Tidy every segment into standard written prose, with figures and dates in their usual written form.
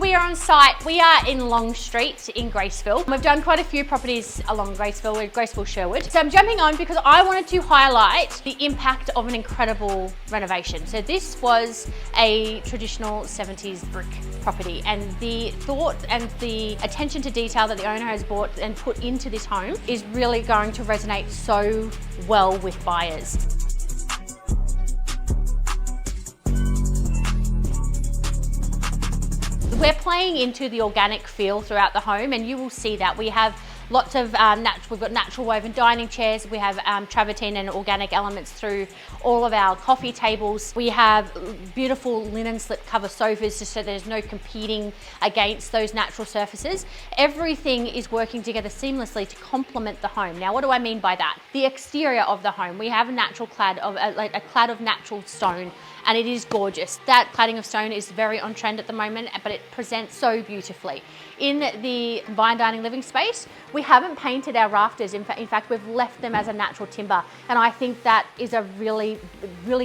we are on site. We are in Long Street in Graceville. We've done quite a few properties along Graceville Sherwood. So I'm jumping on because I wanted to highlight the impact of an incredible renovation. So this was a traditional 70s brick property, and the thought and the attention to detail that the owner has brought and put into this home is really going to resonate so well with buyers. We're playing into the organic feel throughout the home, and you will see that we have lots of we've got natural woven dining chairs. We have travertine and organic elements through all of our coffee tables. We have beautiful linen slip cover sofas just so there's no competing against those natural surfaces. Everything is working together seamlessly to complement the home. Now, what do I mean by that? The exterior of the home, we have a natural clad of a clad of natural stone, and it is gorgeous. That cladding of stone is very on trend at the moment, but it presents so beautifully. In the combined dining living space, we haven't painted our rafters. In fact, we've left them as a natural timber. And I think that is a really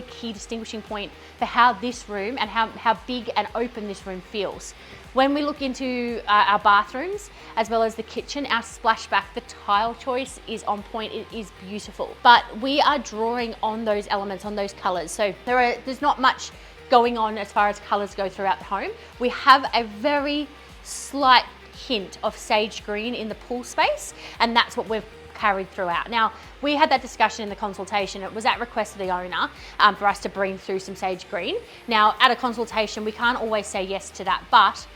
key distinguishing point for how this room and how big and open this room feels. When we look into our bathrooms, as well as the kitchen, our splashback, the tile choice is on point. It is beautiful. But we are drawing on those elements, on those colors. So there's not much going on as far as colors go throughout the home. We have a very slight hint of sage green in the pool space, and that's what we've carried throughout. Now, we had that discussion in the consultation. It was at request of the owner for us to bring through some sage green. Now, at a consultation, we can't always say yes to that, but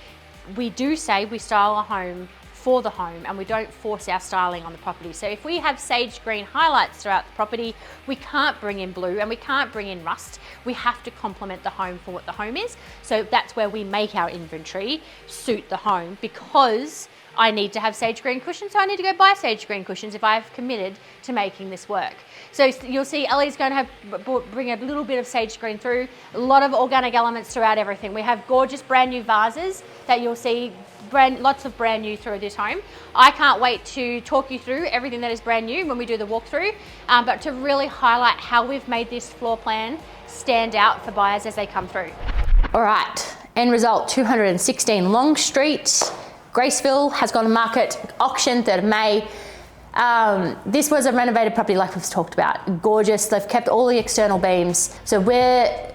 we do say we style a home for the home, and we don't force our styling on the property. So if we have sage green highlights throughout the property, we can't bring in blue and we can't bring in rust. We have to complement the home for what the home is. So that's where we make our inventory suit the home, because I need to have sage green cushions, so I need to go buy sage green cushions if I've committed to making this work. So you'll see Ellie's going to bring a little bit of sage green through, a lot of organic elements throughout everything. We have gorgeous brand new vases that you'll see lots of brand new through this home. I can't wait to talk you through everything that is brand new when we do the walkthrough, but to really highlight how we've made this floor plan stand out for buyers as they come through. All right, end result, 216 Long Street. Graceville has gone to market, auction 3rd of May. This was a renovated property like we've talked about. Gorgeous, they've kept all the external beams. So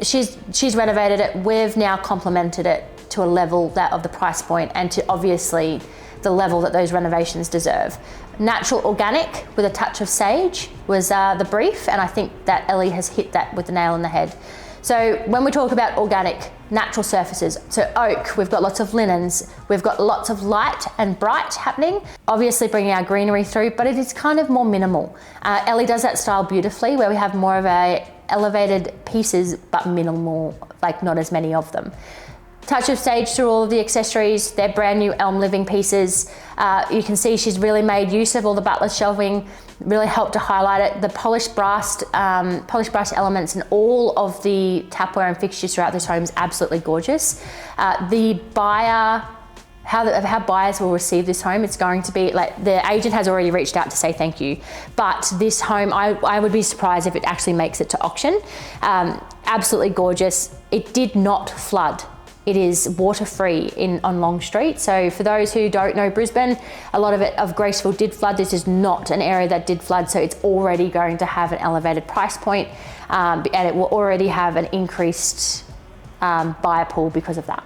she's renovated it, we've now complemented it to a level that of the price point and to obviously the level that those renovations deserve. Natural organic with a touch of sage was the brief, and I think that Ellie has hit that with the nail on the head. So when we talk about organic, natural surfaces, so oak, we've got lots of linens, we've got lots of light and bright happening, obviously bringing our greenery through, but it is kind of more minimal. Ellie does that style beautifully, where we have more of a elevated pieces, but minimal, like not as many of them. Touch of sage through all of the accessories. They're brand new elm living pieces. You can see she's really made use of all the butler shelving, really helped to highlight it. The polished brass elements and all of the tapware and fixtures throughout this home is absolutely gorgeous. The buyer, how buyers will receive this home, it's going to be like the agent has already reached out to say thank you. But this home, I would be surprised if it actually makes it to auction. Absolutely gorgeous. It did not flood. It is water-free on Long Street. So for those who don't know Brisbane, a lot of Graceville did flood. This is not an area that did flood, so it's already going to have an elevated price point, and it will already have an increased buyer pool because of that.